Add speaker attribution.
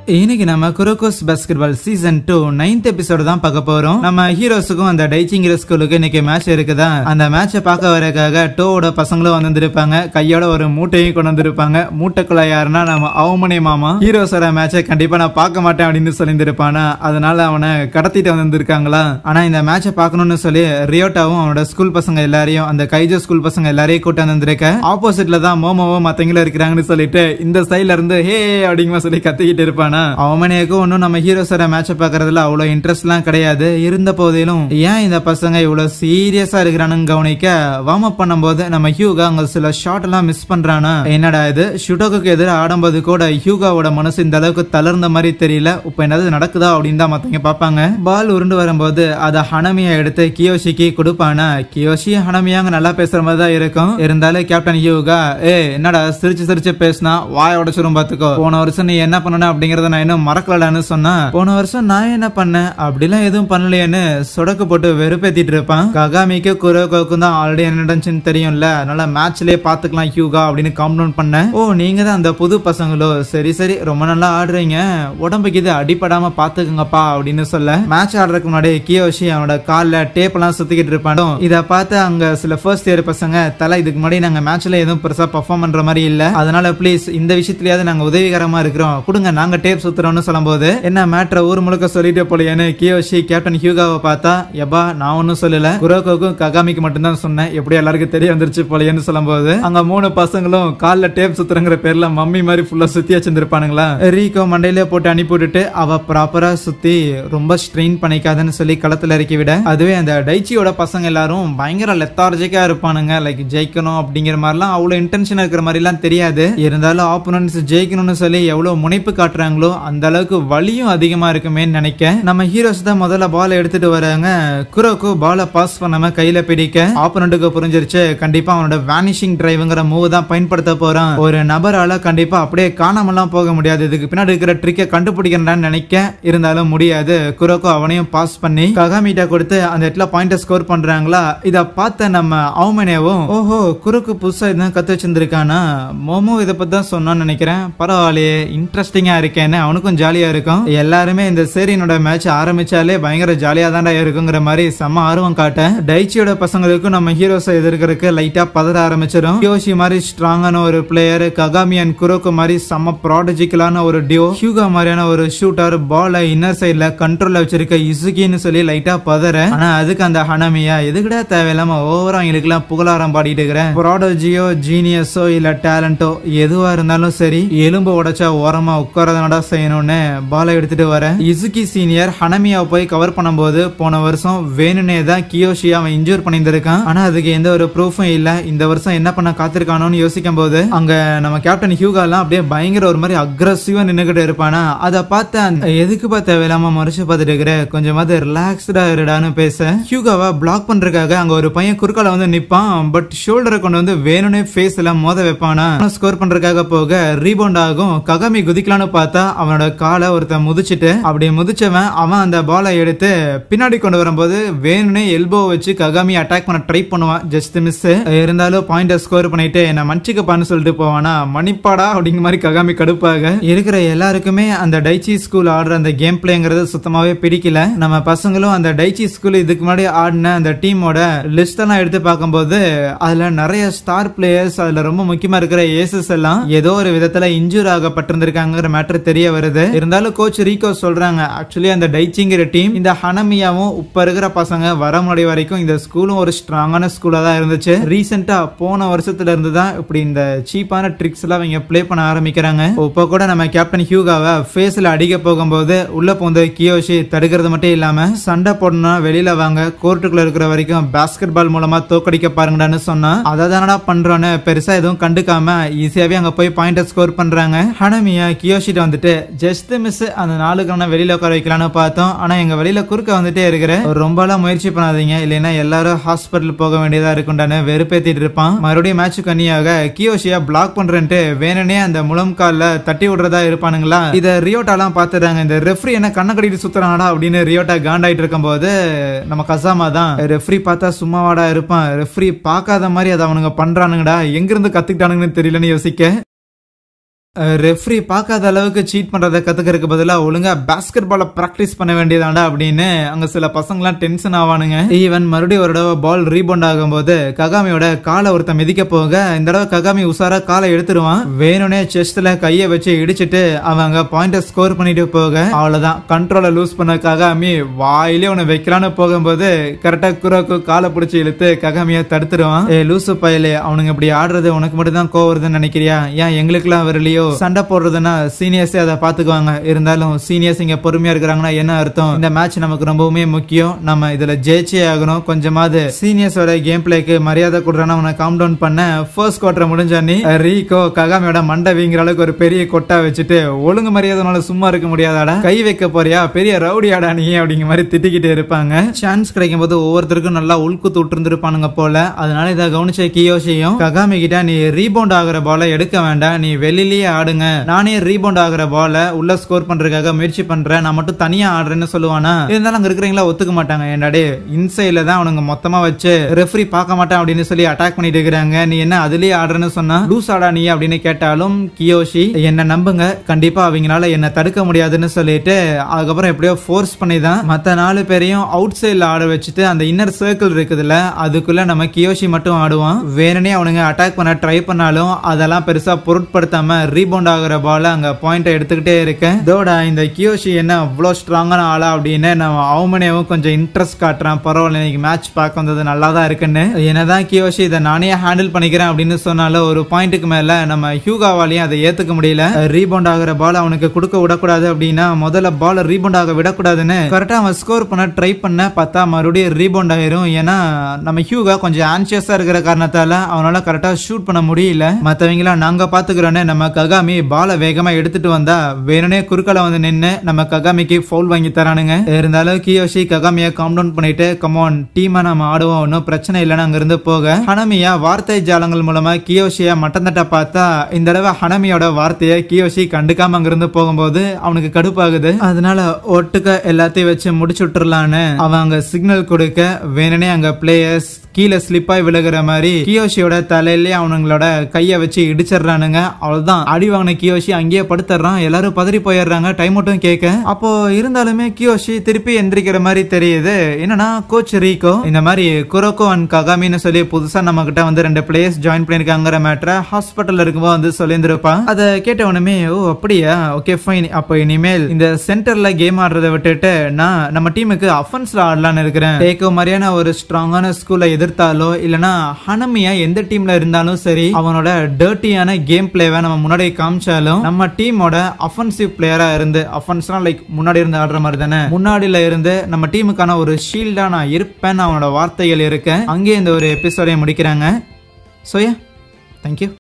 Speaker 1: இன்னைக்கு நம்ம குரோகோஸ் basketball season 2 9th episode தான் பார்க்க போறோம். நம்ம ஹீரோஸுக்கும் அந்த டைச்சிங்கிற ஸ்கூலுக்கு இன்னைக்கு மேட்ச் இருக்குதா, அந்த மேட்சை பார்க்க வரக்காக டோவோட பசங்களும் வந்திருப்பாங்க. கையோட ஒரு மூட்டையும் கொண்டு வந்திருப்பாங்க. மூட்டைக்குள்ள யாருன்னா நம்ம அவமனே மாமா. ஹீரோஸோட மேட்சை கண்டிப்பா நான் பார்க்க மாட்டேன் அப்படின்னு சொல்லியிருப்பானா, அதனால அவனை கடத்திட்டு வந்திருக்காங்களா. ஆனா இந்த மேட்சை பார்க்கணும்னு சொல்லி ரியோட்டாவும் அவனோட ஸ்கூல் பசங்க எல்லாரையும், அந்த கைஜோ ஸ்கூல் பசங்க எல்லாரையும் கூட்டு வந்திருக்க. ஆப்போசிட்ல தான் மோமோவோ மத்தவங்களும் இருக்கிறாங்கன்னு சொல்லிட்டு இந்த சைட்ல இருந்து ஹே அப்படிங்கிற சொல்லி கத்திக்கிட்டு இருப்பானா. அவமனேக்கு ஒன்னும் நம்ம ஹீரோஸோட மேட்சை பாக்குறதுல அவ்வளவு இன்ட்ரெஸ்ட் எல்லாம் கிடையாது. இருந்த போதிலும் ஏன் இந்த பசங்க இவ்வளவு சீரியஸா இருக்கிறானு கவனிக்க வார்ம் அப் பண்ணும்போது நம்ம ஹியூகா அங்க சில ஷாட் எல்லாம் மிஸ் பண்றானா. என்னடா இது, ஷுடோக்கு எதிராக ஆடும்போது கூட ஹியூகாவோட மனசு இந்த அளவுக்கு தளர்ந்த மாதிரி தெரியல. இப்ப என்னது நடக்குதா அப்படின்னு தான் மத்தவங்க பாப்பாங்க. பால் உருண்டு வரும்போது அதை ஹனமியா எடுத்து கியோஷிக்கு கொடுப்பானா. கியோஷி ஹனமியாங்க நல்லா பேசுற மாதிரி தான் இருக்கும். இருந்தாலும் கேப்டன் ஹியூகா என்னடா சிரிச்சு சிரிச்சு பேசினா வாய உடைச்சிரும் பாத்துக்கோ. போன வருஷம் நீ என்ன பண்ணன அப்படிங்கறத நான் இன்னும் மறக்கலன்னு சொன்னா, போன வருஷம் நான் என்ன பண்ணேன் அப்படிலாம் எதுவும் பண்ணலையேன்னு சொடக்கு போட்டு வெறுப்பேத்திட்டு இருப்பான். ககாமிக்கு குரோகோக்கும் தான் ஆல்ரெடி என்ன நடந்துச்சுன்னு தெரியும்ல, அதனால மேட்ச்லயே பாத்துக்கலாம் ஹியூகா அப்படின்னு காம்பவுண்ட் பண்ண. ஓ நீங்க தான் அந்த புது பசங்களோ, சரி சரி ரொம்ப நல்லா ஆடுறீங்க, உடம்புக்கு இது அடிப்படாம பாத்துக்குங்கப்பா அப்படின்னு சொல்ல, மேட்ச் ஆடுறதுக்கு முன்னாடி கியோஷி அவனோட கால்ல டேப் எல்லாம் சுத்திக்கிட்டு இருப்பானோ. இத பார்த்து அங்க சில ஃபர்ஸ்ட் இயர் பசங்க, தலை இதுக்கு முன்னாடி நாங்க மேட்ச்ல எதுவும் பெருசா பெர்ஃபார்ம் பண்ற மாதிரி இல்ல, அதனால பிளீஸ் இந்த விஷயத்திலயாவது நாங்க உதவிகரமா இருக்கிறோம், கொடுங்க நாங்க டேப் சுத்துறோம்னு சொல்லும்போது, என்ன மேட்ரை ஊர் முழுக்க சொல்லிட்டு போலையான்னு கியோஷி கேப்டன் ஹியூகாவை பார்த்தா, எப்பா நான் ஒன்னும் சொல்லல, குரோகோக்கும் ககாமிக்கு மட்டும்தான் சொன்னேன், எப்படி எல்லாருக்கும் தெரிய வந்துருச்சு போலையான்னு சொல்லும்போது, அங்க 3 பசங்களும் கால்ல டேப் சுத்துறங்கிற பேர்ல மம்மி மாதிரி ஃபுல்லா சுத்தி வச்சிருப்பானுங்களா. ரீகோ மண்டையிலே போட்டு அனுப்பி விட்டுட்டு அவ ப்ராப்பரா சுத்தி ரொம்ப ஸ்ட்ரெயின் பண்ணிக்காதுன்னு சொல்லி களத்துல இறக்கி விட, அதுவே அந்த டைச்சியோட பசங்க எல்லாரும் பயங்கர லெத்தார்ஜிக்கா இருப்பானுங்க. லைக் ஜெயிக்கணும் அப்படிங்கிற மாதிரிலாம் அவ்வளவு இன்டென்ஷன் இருக்கிற மாதிரி எல்லாம் தெரியாது. இருந்தாலும் ஆப்போனன்ட்ஸ் ஜெயிக்கணும்னு சொல்லி எவ்வளவு முனைப்பு காட்டுறாங்களோ அந்த அளவுக்கு வலியும் அதிகமா இருக்குமே நினைக்க, நம்ம ஹீரோஸ் தான் முதல்ல பால் எடுத்துட்டு வராங்க. குரோக்கு பால பாஸ் பண்ணாம கையில பிடிக்க ஆப்போனன்ட்டுக்கு புரிஞ்சிருச்சு, கண்டிப்பா அவனோட வேனிஷிங் டிரைவ்ங்கிற மூவ் தான் பயன்படுத்த போறான். ஒரு நபரால கண்டிப்பா அப்படியே காணாமலாம் போக முடியாது, இதுக்கு பின்னாடி இருக்கிற ட்ரிக்கை கண்டுபிடிக்கிறான்னு நினைக்க, இருந்தாலும் முடியாது. குரோக்கு அவனையும் பாஸ் பண்ணி ககாமிட்ட கொடுத்து அந்த இடத்துல பாயிண்ட் ஸ்கோர் பண்றாங்களா. இத பார்த்த நம்ம அவமனேவும், ஓஹோ குரோக்கு புதுசா இதான் கத்து வச்சிருக்கானா, மோமோ இதை பத்தி தான் சொன்னான்னு நினைக்கிறேன், பரவாயில்லையே இன்ட்ரெஸ்டிங்கா இருக்கேன்னு அவனுக்கும் ஜாலியா இருக்கும். எல்லாருமே இந்த சீரியனோட மேட்ச் ஆரம்பிச்சாலே பயங்கர ஜாலியா தான்டா இருக்குங்கிற மாதிரி செம்ம ஆர்வம் காட்ட, டைச்சியோட பசங்களுக்கும் நம்ம ஹீரோஸ் எதிர்க்கிறதுக்கு லைட்டா பதற ஆரம்பிச்சிடும். கியோஷி மாதிரி ஸ்ட்ராங்கான ஒரு பிளேயர், ககாமி அண்ட் குரோக்கு மாதிரி செம்ம ப்ராடஜிக்கலான ஒரு டியோ, ஹியூகா மாதிரியான ஒரு ஷூட்டர், பால இன்னர் சைட்ல கண்ட்ரோல்ல வச்சிருக்க இசுகின்னு சொல்லி லைட்டா பதற. ஆனா அதுக்கு அந்த ஹனமியா எதுக்குடா தேவையில்லாம ஓவரா எங்களுக்கு எல்லாம் புகழாரம் பாடிட்டு இருக்கிறேன், ப்ராடஜியோ ஜீனியஸோ இல்ல டேலண்டோ எதுவா இருந்தாலும் சரி, எலும்பு உடைச்சா ஓரமா உட்காரதனடா செய்யணும்னு பாலை எடுத்துட்டு வர. இசுகி சீனியர் ஹனமியா போய் கவர் பண்ணும்போது, போன வருஷம் வேணுனே தான் கியோஷியா அவன் இன்ஜூர் பண்ணியிருந்திருக்கான், ஆனா அதுக்கு எந்த ஒரு ப்ரூஃபும் இல்ல. இந்த வருஷம் என்ன பண்ண காத்திருக்கானோன்னு யோசிக்கும் போது, அங்க நம்ம கேப்டன் ஹியூகா எல்லாம் அப்படியே பயங்கர ஒரு மாதிரி அக்ரஸிவா நின்னுகிட்டு இருப்பானா. அதை பார்த்து எதுக்கு தேவையில்லாம மறைச்சு பார்த்துட்டு இருக்கிற, கொஞ்சமாவது ரிலாக்ஸ்டா இருடான்னு பேச, ஹியூகாவை பிளாக் பண்றதுக்காக அங்க ஒரு பையன் குறுக்கால வந்து நிப்பான். பட் ஷோல்டரை கொண்டு வந்து வேணுனே ஃபேஸ் எல்லாம் மோத வைப்பானா. ஸ்கோர் பண்றதுக்காக போக ரீபவுண்ட் ஆகும். ககாமி குதிக்கலான்னு பார்த்தா அவனோட காலை ஒருத்தன் முதிச்சிட்டு, அப்படி முதிச்சவன் அவன் அந்த பாலை எடுத்து பின்னாடி கொண்டு வரும்போது வேணுனே எல்போ வச்சு ககாமி அட்டாக் பண்ண ட்ரை பண்ணுவான், ஜஸ்ட் மிஸ். இருந்தாலும் பாயிண்ட் ஸ்கோர் பண்ணிட்டு என்ன மன்னிச்சுக்கப்பான்னு சொல்லிட்டு போவானா. மணிப்பாடா அப்படிங்கிற மாதிரி ககாமி கடுப்பாக இருக்கிற எல்லாருக்குமே அந்த டைச்சி ஸ்கூல் ஆடுற அந்த கேம் பிளேங்கிறது சுத்தமாவே பிடிக்கல. நம்ம பசங்களும் அந்த டைச்சி ஸ்கூல் இதுக்கு முன்னாடி ஆடின அந்த டீமோட லிஸ்ட் எல்லாம் எடுத்து பார்க்கும்போது அதுல நிறைய ஸ்டார் பிளேயர்ஸ், அதுல ரொம்ப முக்கியமா இருக்கிற ஏசஸ் எல்லாம் ஏதோ ஒரு விதத்துல இன்ஜூர் ஆகப்பட்டிருந்திருக்காங்கிற மேட்டர் தெரிய வருது. இருந்தாலும் கோச் ரீகோ சொல்றாங்க, ஆக்சுவலி அந்த டைச்சிங்கிற டீம் இந்த ஹனமியாவும் இப்ப இருக்கிற பசங்க வர முடி வரைக்கும் இந்த ஸ்கூலும் ஒரு ஸ்ட்ராங்கான ஸ்கூலா தான் இருந்துச்சு. ரீசெண்டா போன வருஷத்துல இருந்து தான் இப்படி இந்த சீப்பான ட்ரிக்ஸ் எல்லாம் இவங்க பிளே பண்ண ஆரம்பிக்கிறாங்க. இப்ப கூட நம்ம கேப்டன் ஹியூகாவை ஃபேஸ்ல அடிக்க போகும்போது உள்ள போந்து கியோஷி தடுக்கிறது மட்டும் இல்லாம, சண்டை போடணும்னா வெளியில வாங்க, கோர்ட்டுக்குள்ள இருக்கிற வரைக்கும் பாஸ்கெட் பால் மூலமா தோக்கடிக்க பாருங்கடான்னு சொன்னா, அதை தானடா பண்றோன்னு பெருசா எதுவும் கண்டுக்காம ஈஸியாவே அங்க போய் பாயிண்ட் ஸ்கோர் பண்றாங்க. ஹனமியா கியோஷிட்ட வந்துட்டு ஜஸ்ட் மிஸ் அந்த 4 கண்ண வெளியில உட்கார வைக்கலான்னு பார்த்தோம், ஆனா எங்க வெளியில குறுக்க வந்துட்டே இருக்கிற, ரொம்பலாம் முயற்சி பண்ணாதீங்க இல்லைன்னா எல்லாரும் ஹாஸ்பிட்டல் போக வேண்டியதா இருக்குண்டான்னு வெறுப்பேத்திட்டு இருப்பான். மறுபடியும் மேட்ச் கண்ணியாக கியோஷியா பிளாக் பண்றேன்ட்டு வேணுனே அந்த முழம் கால்ல தட்டி விடுறதா இருப்பானுங்களா. இத ரியோட்டாலாம் பாத்துறாங்க, இந்த ரெஃப்ரி என்ன கண்ண கட்டிட்டு சுத்துறானடா அப்படின்னு ரியோட்டா காண்டாயிட்டு இருக்கும் போது, நம்ம கசாமா தான் ரெஃப்ரி பார்த்தா சும்மாவாடா இருப்பான், ரெஃப்ரி பார்க்காத மாதிரி அதை அவனுங்க பண்றானுங்கடா, எங்கிருந்து கத்துக்கிட்டானுங்கன்னு தெரியலன்னு யோசிக்க ரெஃப்ரி பார்க்காத அளவுக்கு சீட் பண்றதை கத்துக்கிறதுக்கு பதிலா ஒழுங்கா பாஸ்கெட் பால பிராக்டிஸ் பண்ண வேண்டியதாண்டா அப்படின்னு அங்க சில பசங்கலாம் டென்ஷன் ஆவானுங்க. ஈவன் மறுபடியும் ஒரு தடவை பால் ரீபவுண்ட் ஆகும்போது ககாமியோட காலை ஒருத்த மிதிக்க போக இந்த தடவை ககாமி உசாரா காலை எடுத்துருவான். வேணும்னே செஸ்ட்ல கைய வச்சு இடிச்சிட்டு அவங்க பாயிண்ட ஸ்கோர் பண்ணிட்டு போக அவ்வளவுதான் கண்ட்ரோலை லூஸ் பண்ண ககாமி வாயிலே உன்னை வைக்கலான்னு போகும்போது கரெக்டா குரோக்கு காலை பிடிச்சி இழுத்து ககாமிய தடுத்துருவான். லூசு பயலே, அவனுங்க இப்படி ஆடுறது உனக்கு மட்டும் தான் கோவம் வருதுன்னு நினைக்கிறியா? ஏன் எங்களுக்கு எல்லாம் வரலையோ? சண்டை போடுறதுன்னா சீனியர்ஸே அதை பாத்துக்குவாங்க. இருந்தாலும் சீனியர்ஸ் இங்க பொறுமையா இருக்கிறாங்கன்னா என்ன அர்த்தம்? இந்த மேட்ச் நமக்கு ரொம்பவுமே முக்கியம். நம்ம இதுல ஜெயிச்சே ஆகணும். கொஞ்சமாவது சீனியர்ஸோட கேம் பிளேக்கு மரியாதை கொடுறானா அவனை காம் டவுன் பண்ண ஃபர்ஸ்ட் குவார்டர் முடிஞ்சானி ரீகோ ககாமியோட மண்டை வீங்கிற அளவுக்கு ஒரு பெரிய கொட்டா வச்சுட்டு ஒழுங்கு மரியாதைனால சும்மா இருக்க முடியாதாடா, கை வைக்க போறியா, பெரிய ரவுடியாடா நீ அப்படிங்கிற மாதிரி திட்டிக்கிட்டு இருப்பாங்க. சான்ஸ் கிடைக்கும் போது ஒவ்வொருத்தருக்கும் நல்லா உள்குத்து விட்டுருந்துருப்பானுங்க போல. அதனால இதை கவனிச்ச கியோஷியும் ககாமி கிட்ட நீ ரீபவுண்ட் ஆகுற பால எடுக்க வேண்டாம், நீ வெளியிலேயே ஆடுங்க, நானே ரீபவுண்ட் ஆகுற பால உள்ள ஸ்கோர் பண்றதுக்காக முயற்சி பண்றேன், நான் மட்டும் தனியா ஆடுறேன்னு சொல்லுவானா. இருந்தாலும் அங்க இருக்கிறீங்களா ஒத்துக்க மாட்டாங்க. என்னடே இன்சைட்ல தான் அவனுங்க மொத்தமா வச்சு ரெஃப்ரி பார்க்க மாட்டான் அப்படின்னு சொல்லி அட்டாக் பண்ணிட்டு இருக்கிறாங்க. நீ என்ன அதுலயே ஆடுறன்னு சொன்னா லூஸ் ஆடா நீ அப்படின்னு கேட்டாலும் கியோஷி என்ன நம்புங்க, கண்டிப்பா அவங்களால என்ன தடுக்க முடியாதுன்னு சொல்லிட்டு அதுக்கப்புறம் எப்படியோ ஃபோர்ஸ் பண்ணி தான் மத்த 4 பேரையும் அவுட் சைட்ல ஆட வச்சுட்டு அந்த இன்னர் சர்க்கிள் இருக்குதுல்ல அதுக்குள்ள நம்ம கியோஷி மட்டும் ஆடுவான். வேணுனே அவனுங்க அட்டாக் பண்ண ட்ரை பண்ணாலும் அதெல்லாம் பெருசா பொருட்படுத்தாம ரீபவுண்ட் ஆகுற பால அங்க பாயிண்ட் எடுத்துக்கிட்டே இருக்கேன். இதோட இந்த கியோஷி என்ன அவ்வளோ ஸ்ட்ராங்கான ஆளா அப்படின்னு நம்ம அவமனேவும் கொஞ்சம் இன்ட்ரெஸ்ட் காட்டுறான். பரவாயில்ல, இன்னைக்கு மேட்ச் பார்க்க வந்தது நல்லா தான் இருக்குன்னு. என்னதான் கியோஷி இதை நானே ஹேண்டில் பண்ணிக்கிறேன் அப்படின்னு சொன்னாலும் ஒரு பாயிண்ட்டுக்கு மேல நம்ம ஹியூகாவாலையும் அதை ஏத்துக்க முடியல. ரீபவுண்ட் ஆகுற பால் அவனுக்கு கொடுக்க விடக்கூடாது அப்படின்னா முதல்ல பால் ரீபவுண்ட் ஆக விடக்கூடாதுன்னு கரெக்டா அவன் ஸ்கோர் பண்ண ட்ரை பண்ண பார்த்தா மறுபடியும் ரீபவுண்ட் ஆயிரும். ஏன்னா நம்ம ஹியூகா கொஞ்சம் ஆன்சியஸா இருக்கிற காரணத்தால அவனால கரெக்டா ஷூட் பண்ண முடியல. மத்தவங்களா நாங்க பாத்துக்கிறோன்னு நம்ம ககாமி பால வேகமா எடுத்துட்டு வந்தா வேணுனே குறுக்கால வந்து நின்னு நம்ம ககாமிக்கு ஃபவுல் வாங்கி தரானுங்க. இருந்தாலும் கியோஷி ககாமிய காம் டவுன் பண்ணிட்டு கமான் டீமா நம்ம ஆடுவோம், ஒன்னும் பிரச்சனை இல்லைன்னு அங்க இருந்து போக ஹனமியா வார்த்தை ஜாலங்கள் மூலமா கியோஷிய மட்டம் தட்ட பார்த்தா இந்த தடவை ஹனமியோட வார்த்தையை கியோஷி கண்டுக்காம அங்க இருந்து போகும்போது அவனுக்கு கடுப்பாகுது. அதனால ஒட்டுக்க எல்லாத்தையும் வச்சு முடிச்சு விட்டுறலான்னு அவன் அங்க சிக்னல் கொடுக்க வேணுனே அங்க பிளேயர்ஸ் கீழே ஸ்லிப்பாய் விழுகிற மாதிரி கியோஷியோட தலையிலே அவனுங்களோட கைய வச்சு இடிச்சிடறானுங்க. அவ்வளவுதான் அடி வாங்கின கியோஷி அங்கேயே படுத்துறான். எல்லாரும் பதறி போயிடுறாங்க டைம் மட்டும் கேட்க. அப்போ இருந்தாலுமே கியோஷி திருப்பி எந்திரிக்கிற மாதிரி தெரியுது. என்னன்னா கோச் ரீகோ இந்த மாதிரி குரோக்கோ அண்ட் ககாமின்னு சொல்லி புதுசா நம்ம கிட்ட வந்து 2 பிளேயர்ஸ் ஜாயின் பண்ணிருக்காங்கிற மேட்டரை ஹாஸ்பிட்டல்ல இருக்கும்போது வந்து சொல்லியிருந்திருப்பான். அதை கேட்டவனுமே ஓ அப்படியா, ஓகே ஃபைன், அப்போ இனிமேல் இந்த சென்டர்ல கேம் ஆடுறதை விட்டுட்டு நான் நம்ம டீமுக்கு அஃபென்ஸ்ல ஆடலான்னு இருக்கிறேன். டேக்கோ மாதிரியான ஒரு ஸ்ட்ராங்கான ஸ்கூல்ல எதிர்த்தாலோ இல்லனா ஹனமியா எந்த டீம்ல இருந்தாலும் சரி அவனோட டர்ட்டியான கேம் பிளேவை நம்ம முன்னாடி காமிச்சாலும் நம்ம டீமோட அஃபென்சிவ் பிளேயரா இருந்து, அஃபென்ஸ்னா லைக் முன்னாடி இருந்து ஆடுற மாதிரி தானே, முன்னாடில இருந்து நம்ம டீமுக்கான ஒரு ஷீல்டா நான் இருப்பேன்னு அவனோட வார்த்தைகள் இருக்க அங்கே இந்த ஒரு எபிசோடை முடிக்கிறாங்க. So yeah, thank you.